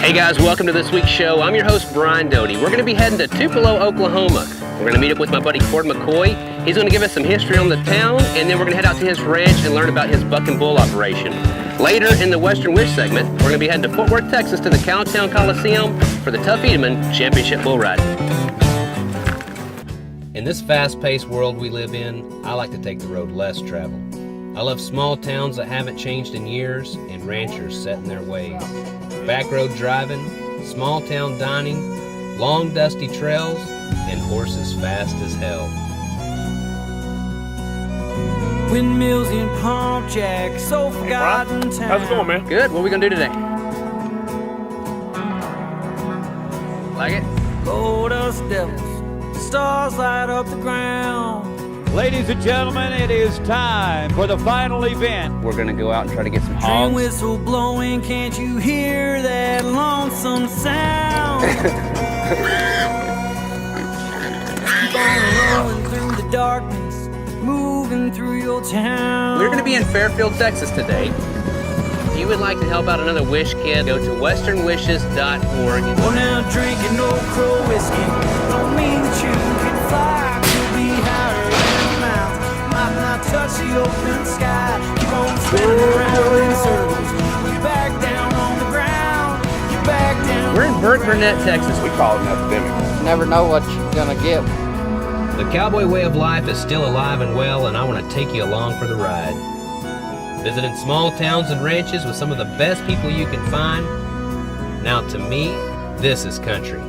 Hey guys, welcome to this week's show. I'm your host, Brian Doty. We're going to be heading to Tupelo, Oklahoma. We're going to meet up with my buddy Cord McCoy. He's going to give us some history on the town, and then we're going to head out to his ranch and learn about his buck and bull operation. Later in the Western Wish segment, we're going to be heading to Fort Worth, Texas to the Cowtown Coliseum for the Tuff Hedeman Championship Bull Riding. In this fast-paced world we live in, I like to take the road less traveled. I love small towns that haven't changed in years and ranchers set in their ways. Back road driving, small town dining, long dusty trails, and horses fast as hell. Windmills in Pump Jack, so forgotten town. How's it going, man? Good. What are we gonna do today? Like it? Gold dust devils, the stars light up the ground. Ladies and gentlemen, it is time for the final event. We're gonna go out and try to get some Train hogs. whistle blowing, can't you hear that lonesome sound? Keep on rolling through the darkness, moving through your town. We're gonna be in Fairfield, Texas today. If you would like to help out another Wish kid, go to westernwishes.org. Well, now drinking old crow whiskey don't mean that you can fly. You'll be higher than the mountains, might not touch the open sky. Keep on spinning around in circles. You back down on the ground. You back down. We're in Burt Burnett, Texas. We call it an epidemic. Never know what you're gonna get. The cowboy way of life is still alive and well, and I want to take you along for the ride. Visiting small towns and ranches with some of the best people you can find. Now to me, this is country.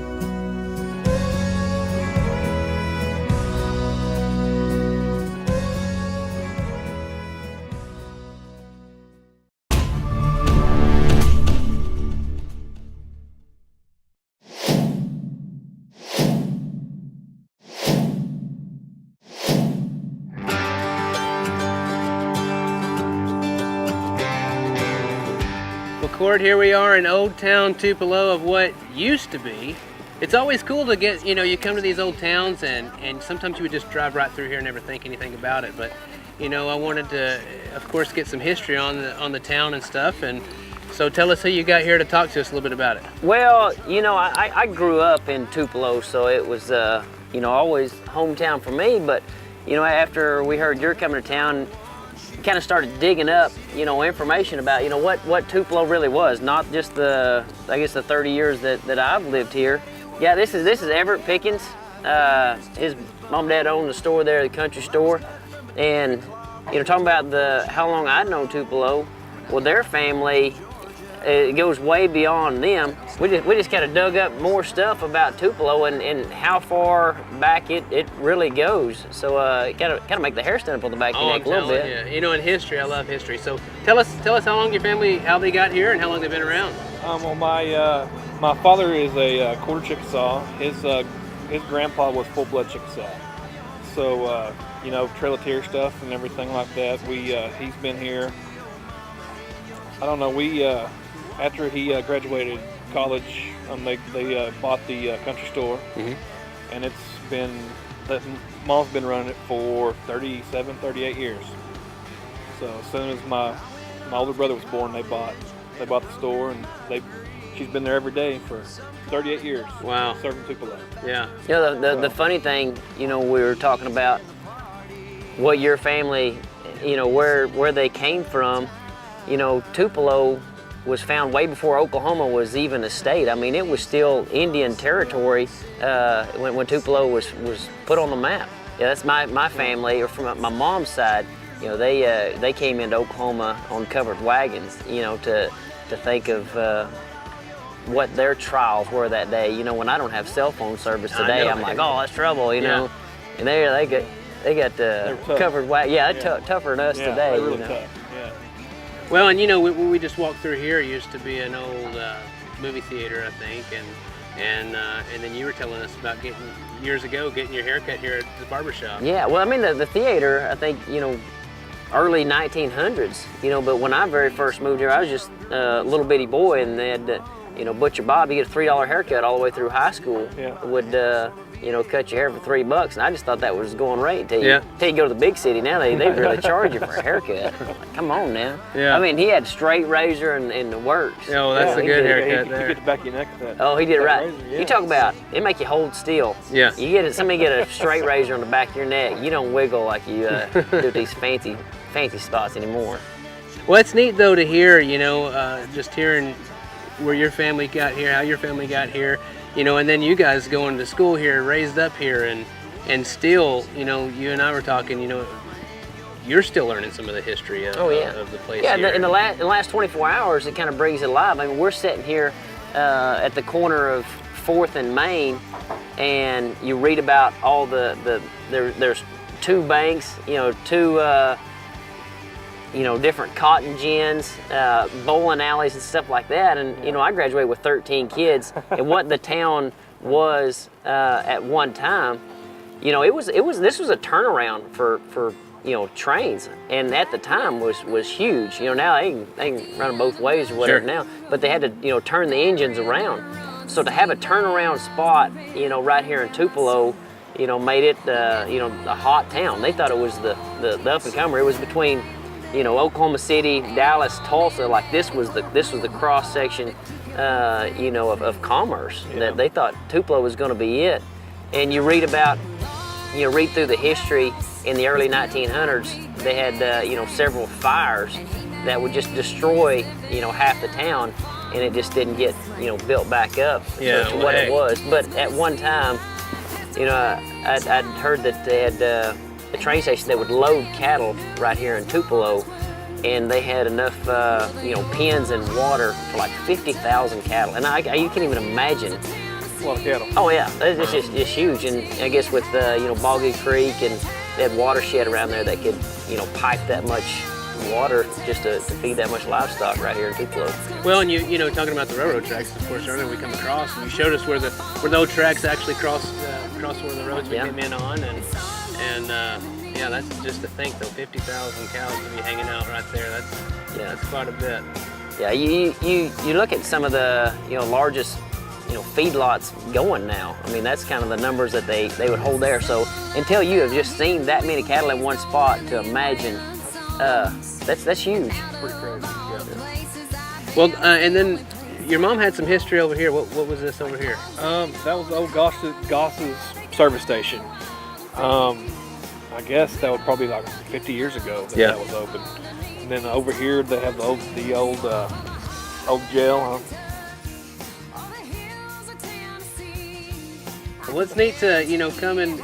Cord, here we are in Old Town Tupelo of what used to be. It's always cool to get, you come to these old towns and sometimes you would just drive right through here and never think anything about it. But, I wanted to, of course, get some history on the town and stuff. And so tell us who you got here to talk to us a little bit about it. Well, I grew up in Tupelo, so it was, always hometown for me. But, after we heard you're coming to town, kind of started digging up, information about, what Tupelo really was, not just the 30 years that I've lived here. Yeah, this is Everett Pickens. His mom and dad owned the store there, the Country Store. And, talking about how long I'd known Tupelo, well, their family, it goes way beyond them. We just kind of dug up more stuff about Tupelo and how far back it really goes. So kind of make the hair stand up on the back of your neck a little bit. You. In history, I love history. So tell us how long your family, how they got here and how long they've been around. Well, my father is a quarter Chickasaw. His grandpa was full-blood Chickasaw. So Trail of Tears stuff and everything like that. He's been here. I don't know. After he graduated college, they bought the Country Store, and Mom's been running it for 37, 38 years. So as soon as my older brother was born, they bought the store, and she's been there every day for 38 years. Wow. Serving Tupelo. Yeah. The funny thing, we were talking about what your family, where they came from. Tupelo was found way before Oklahoma was even a state. I mean, it was still Indian territory when Tupelo was put on the map. Yeah, that's my family, or from my mom's side. They came into Oklahoma on covered wagons. To think of what their trials were that day. When I don't have cell phone service today, I'm like, oh, that's trouble. Yeah. And they got covered wagon. Yeah, they're tougher than us today. They're really tough. Well, and we just walked through here, it used to be an old movie theater, I think, and then you were telling us about years ago getting your haircut here at the barber shop. Yeah, well, I mean the theater, I think early 1900s, but when I very first moved here, I was just a little bitty boy, and they had Butcher Bob, you get a $3 haircut all the way through high school. Yeah. Would cut your hair for $3, and I just thought that was going rate until you, Yeah. until you go to the big city. Now they really charge you for a haircut. Like, come on now. Yeah. I mean, he had straight razor and the works. Yeah, well, that's a he good did. haircut You there. get the back of your neck with that. Oh, he did it that right. razor, yeah. You talk about it make you hold still. Yeah. Somebody get a straight razor on the back of your neck. You don't wiggle like you do these fancy spots anymore. Well, it's neat though to hear, just hearing where your family got here, how your family got here, and then you guys going to school here, raised up here, and still, you and I were talking, you're still learning some of the history of the place. Yeah, here. in the last 24 hours, it kind of brings it alive. I mean, we're sitting here at the corner of 4th and Main, and you read about all there's 2 banks, two different cotton gins, bowling alleys and stuff like that. And I graduated with 13 kids, and what the town was at one time, this was a turnaround for trains, and at the time was huge. Now they can run them both ways or whatever. Sure. Now, but they had to turn the engines around. So to have a turnaround spot, right here in Tupelo, made it a hot town. They thought it was the up and comer. It was between Oklahoma City, Dallas, Tulsa. Like this was the cross section of commerce. Yeah. That they thought Tupelo was going to be it. And you read about read through the history in the early 1900s. They had several fires that would just destroy half the town, and it just didn't get built back up to what it was. But at one time, I'd heard that they had a train station that would load cattle right here in Tupelo, and they had enough pens and water for like 50,000 cattle. And you can't even imagine. A lot of cattle. Oh yeah, it's just huge. And I guess with Boggy Creek, and they had watershed around there that could pipe that much water just to feed that much livestock right here in Tupelo. Well, and talking about the railroad tracks, of course, earlier we come across, and you showed us where the old tracks actually cross where the roads we came in on, and that's just to think though, 50,000 cows to be hanging out right there. That's quite a bit. Yeah, you look at some of the largest feedlots going now. I mean, that's kind of the numbers that they would hold there. So until you have just seen that many cattle in one spot, to imagine, that's huge. Pretty crazy. Yeah. Well, and then your mom had some history over here. What was this over here? That was old Goss's service station. I guess that was probably like 50 years ago that was open. And then over here they have the old jail. Huh? Well, it's neat to come and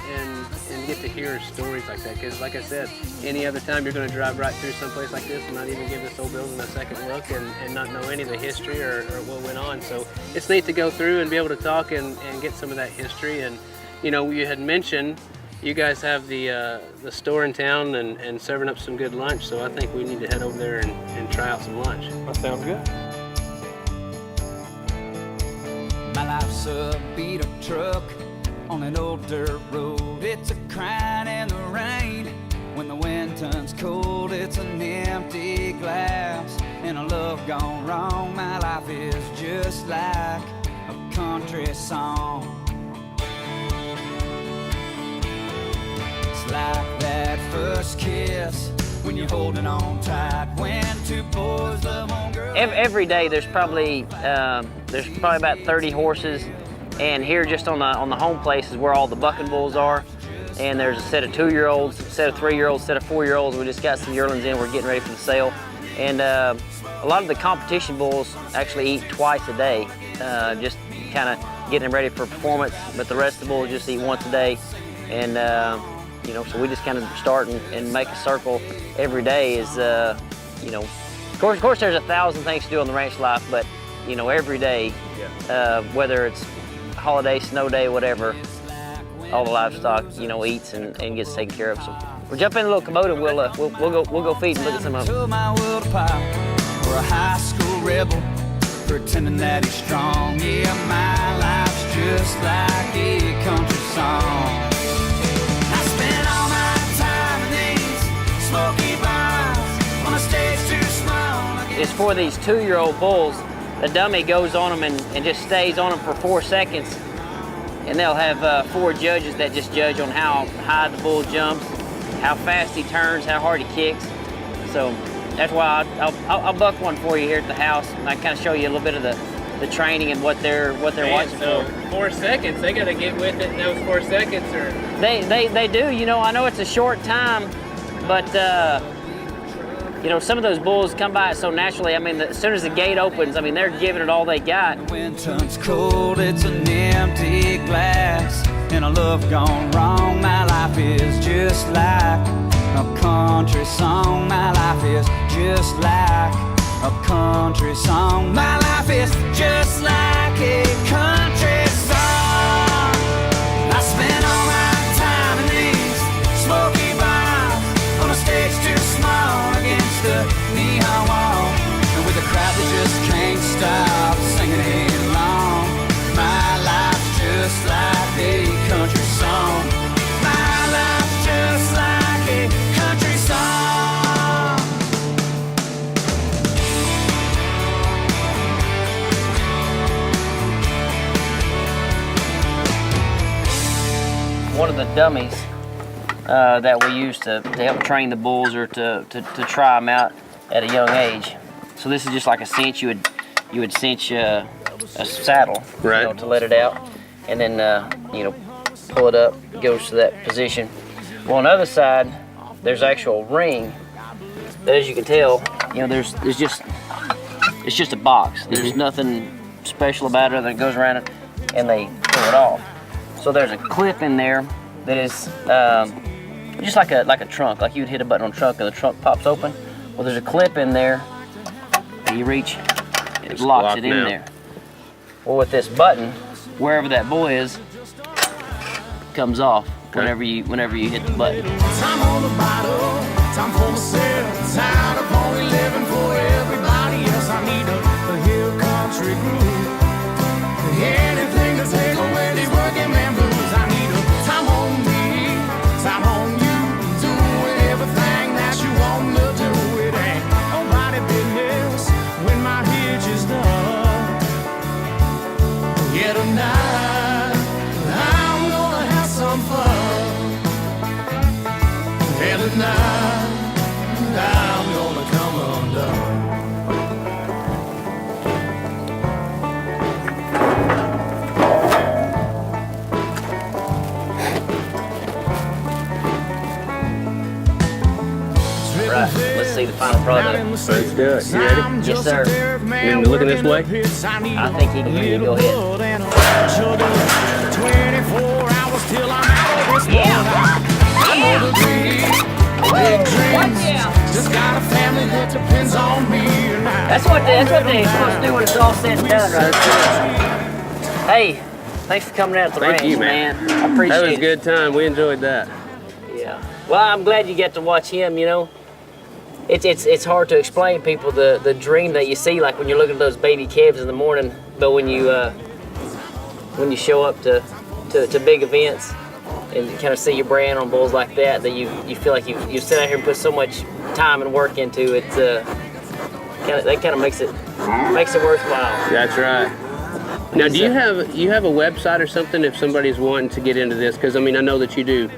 get to hear stories like that, because like I said, any other time you're going to drive right through someplace like this and not even give this old building a second look and not know any of the history or what went on. So it's neat to go through and be able to talk and get some of that history. And you had mentioned you guys have the store in town and serving up some good lunch, so I think we need to head over there and try out some lunch. That sounds good. My life's a beat up truck on an old dirt road. It's a crying in the rain. When the wind turns cold, it's an empty glass and a love gone wrong. My life is just like a country song. It's like that first kiss when you're holding on tight. When two boys love one girl. Every day there's probably about 30 horses, and here just on the home place is where all the bucking bulls are. And there's a set of 2-year-olds, a set of 3-year-olds, a set of 4-year-olds. We just got some yearlings in. We're getting ready for the sale. And a lot of the competition bulls actually eat twice a day, just kind of getting them ready for performance. But the rest of the bulls just eat once a day. And so we just kind of start and make a circle every day. Of course, there's 1,000 things to do on the ranch life, but every day, whether it's holiday, snow day, whatever, all the livestock, eats and gets taken care of. So we'll jump in a little Komodo and we'll go feed and look at some of them. Told my world apart, or a high school rebel, pretending that he's strong. Yeah, my life's just like a country song. I spend all my time in these smoky bars on a stage too small. It's for these 2-year-old bulls the dummy goes on them and just stays on them for 4 seconds. And they'll have 4 judges that just judge on how high the bull jumps, how fast he turns, how hard he kicks. So that's why I'll buck one for you here at the house, and I kind of show you a little bit of the training and what they're watching so for. 4 seconds, they gotta get with it in those 4 seconds, or? They do, you know, I know it's a short time, but you know, some of those bulls come by it so naturally. I mean, as soon as the gate opens, I mean, they're giving it all they got. When time's cold, it's an empty glass, and a love gone wrong. My life is just like a country song. My life is just like a country song. My life is just like a country song. I spend all my time in these smoky bars on a stage too small against the neon wall, and with a crowd that just can't stop singing along. My life's just like a country song. My life's just like a country song. One of the dummies that we use to help train the bulls or to try them out at a young age. So this is just like a cinch. You would cinch a saddle, Right. you know, to let it out, and then you know, pull it up. It goes to that position. Well, on the other side, there's actual ring that, as you can tell, you know, it's just a box. There's nothing special about it other than it goes around it, and they pull it off. So there's a clip in there that is just like a trunk, like you'd hit a button on a trunk and the trunk pops open. Well, there's a clip in there, and you reach, it locks it in now. there. Well, with this button, wherever that bull is, comes off whenever you hit the button. Time on the bottle, time for myself. Tired of only living for everybody else. I need a hill country groove. Anything to take away these working man blues. I need a time on me, time on you. Doing everything that you want to do. It ain't nobody business when my hitch is done. Yeah, tonight I'm gonna have some fun. And tonight I'm gonna come undone. Right, let's see the final product. Let's do it. You ready? Yes, sir. You looking this way? I think he can hear you. Go ahead. 24 hours till I'm out of this Yeah. Just got a family that depends on me. That's what they're supposed to do when it's all said and done, right? Hey, thanks for coming out to the Thank ranch, you, man. I appreciate That was it. a good time. We enjoyed that. Yeah. Well, I'm glad you get to watch him. You know, it's hard to explain to people the dream that you see, like when you're looking at those baby calves in the morning. But when you show up to big events and you kind of see your brand on bulls like that you feel like you sit out here and put so much time and work into it. That kind of makes it worthwhile. That's right. Now, do you have a website or something if somebody's wanting to get into this? Because I mean, I know that you do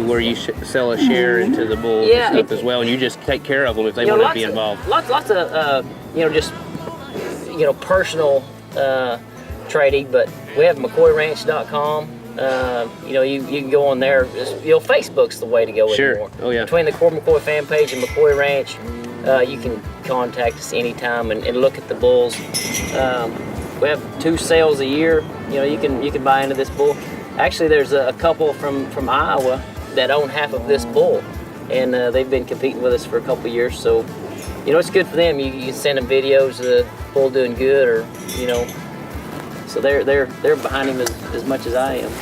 where you sell a share into the bulls and stuff as well, and you just take care of them if they want to be involved. Lots of just personal trading, but we have McCoyRanch.com. You can go on there. Facebook's the way to go anymore. Oh yeah. Between the Cord McCoy fan page and McCoy Ranch, you can contact us anytime and look at the bulls. We have 2 sales a year. You can buy into this bull. Actually, there's a couple from Iowa that own half of this bull, and they've been competing with us for a couple years. So, it's good for them. You can send them videos of the bull doing good, or so they're behind him as much as I am.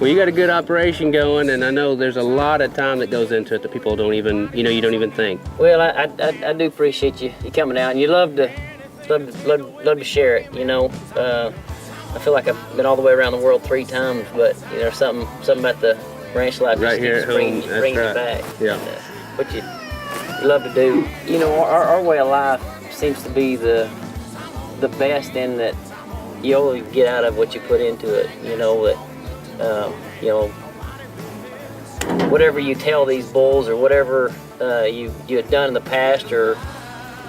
Well, you got a good operation going, and I know there's a lot of time that goes into it that people don't even, you don't even think. Well, I do appreciate you coming out, and you love to share it. I feel like I've been all the way around the world 3 times, but there's something about the ranch life Right just here keeps at home. That's bringing you right. back. Yeah. And, what you love to do. Our way of life seems to be the the best in that you only get out of what you put into it. You know, whatever you tell these bulls or whatever you had done in the past or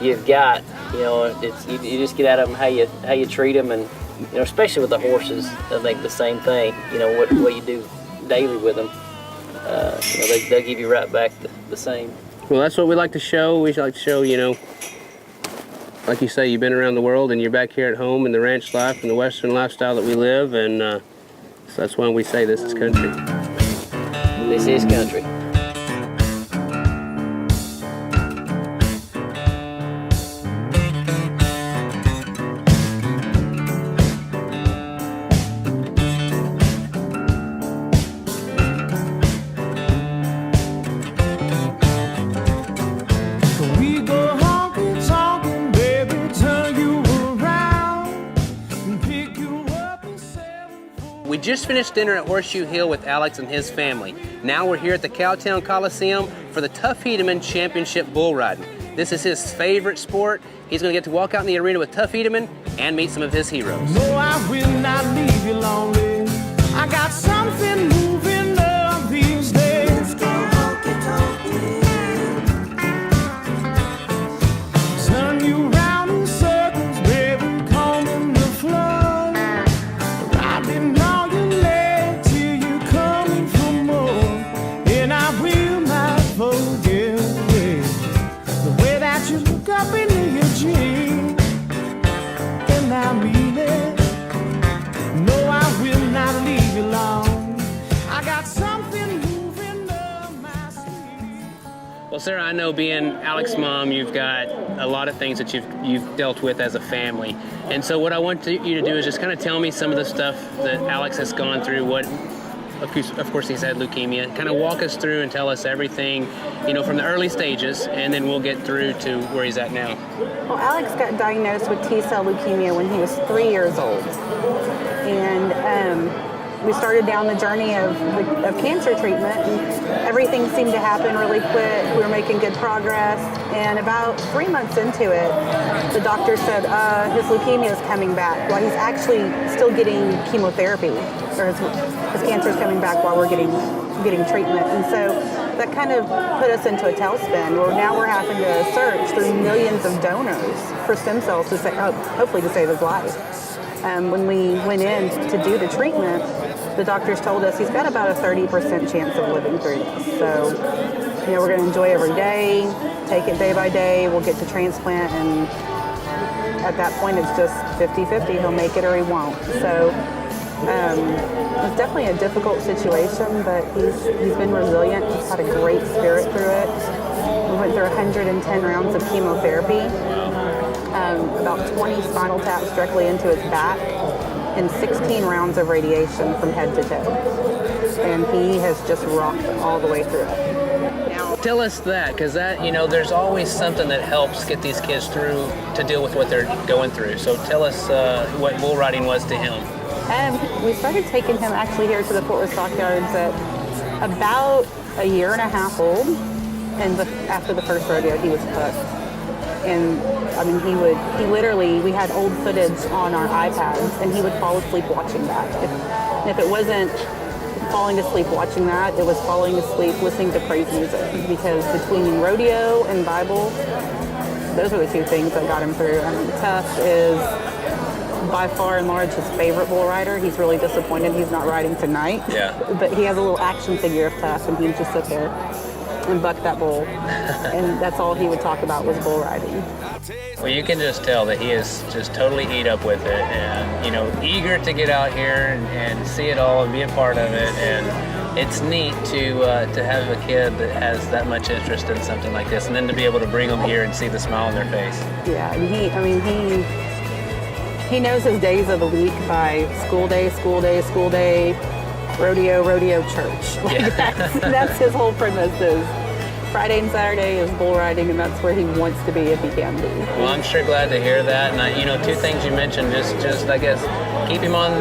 you've got, it's you just get out of them how you treat them, and especially with the horses, I think the same thing. What you do daily with them, they'll give you right back the same. Well, that's what we like to show. We like to show, like you say, you've been around the world and you're back here at home in the ranch life and the Western lifestyle that we live, and so that's why we say this is country. This is country. We just finished dinner at Horseshoe Hill with Alex and his family. Now we're here at the Cowtown Coliseum for the Tuff Hedeman Championship Bull Riding. This is his favorite sport. He's going to get to walk out in the arena with Tuff Hedeman and meet some of his heroes. No, I will not leave you lonely. I got something moving up these days. Turn you round in circles, baby, combing the floor. Riding on your leg till you're coming for more. And I will not forget the way that you look up into your jeans. And I mean it. No, I will not leave you alone. I got something moving up my sleeve. Well, Sarah, I know being Alex's mom, you've got a lot of things that you've dealt with as a family. And so what I want you to do is just kind of tell me some of the stuff that Alex has gone through. Of course, he's had leukemia. Kind of walk us through and tell us everything, from the early stages, and then we'll get through to where he's at now. Well, Alex got diagnosed with T-cell leukemia when he was 3 years old. And we started down the journey of cancer treatment, and everything seemed to happen really quick. We were making good progress, and about 3 months into it, the doctor said his leukemia is coming back. Well, he's actually still getting chemotherapy, or his cancer is coming back while we're getting treatment. And so that kind of put us into a tailspin where now we're having to search through millions of donors for stem cells to hopefully to save his life. When we went in to do the treatment, the doctors told us he's got about a 30% chance of living through this. So, we're going to enjoy every day, take it day by day. We'll get to transplant, and at that point, it's just 50-50. He'll make it or he won't. So, it's definitely a difficult situation, but he's been resilient. He's had a great spirit through it. We went through 110 rounds of chemotherapy, about 20 spinal taps directly into his back, and 16 rounds of radiation from head to toe. And he has just rocked all the way through it. Now, tell us that, because there's always something that helps get these kids through to deal with what they're going through. So tell us what bull riding was to him. We started taking him actually here to the Fort Worth Stockyards at about a year and a half old. And after the first rodeo, he was hooked. And we had old footage on our iPads, and he would fall asleep watching that. If it wasn't falling asleep watching that, it was falling asleep listening to praise music, because between rodeo and Bible, those are the two things that got him through. Tuff is by far and large his favorite bull rider. He's really disappointed he's not riding tonight. Yeah. But he has a little action figure of Tuff, and he'd just sit there and buck that bull. And that's all he would talk about was bull riding. Well, you can just tell that he is just totally eat up with it, and eager to get out here and see it all and be a part of it. And it's neat to have a kid that has that much interest in something like this, and then to be able to bring them here and see the smile on their face. Yeah, and he knows his days of the week by school day, rodeo, church. That's his whole premise is Friday and Saturday is bull riding, and that's where he wants to be if he can be. Well, I'm sure glad to hear that. And two things you mentioned, just I guess keep him on,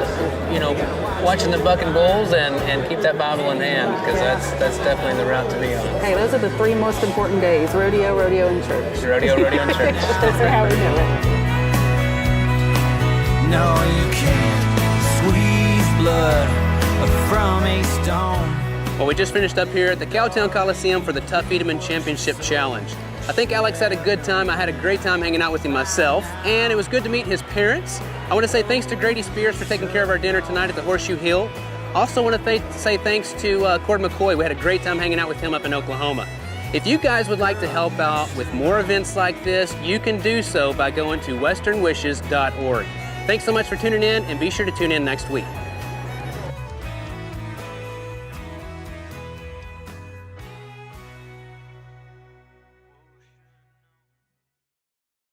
watching the bucking bulls and keep that Bible in hand, because that's definitely the route to be on. Hey, those are the three most important days: rodeo, and church. Rodeo, and church. That's how we do it. No, you can't squeeze blood from a stone. Well, we just finished up here at the Cowtown Coliseum for the Tuff Hedeman Championship Challenge. I think Alex had a good time. I had a great time hanging out with him myself, and it was good to meet his parents. I want to say thanks to Grady Spears for taking care of our dinner tonight at the Horseshoe Hill. Also want to say thanks to Cord McCoy. We had a great time hanging out with him up in Oklahoma. If you guys would like to help out with more events like this, you can do so by going to westernwishes.org. Thanks so much for tuning in, and be sure to tune in next week.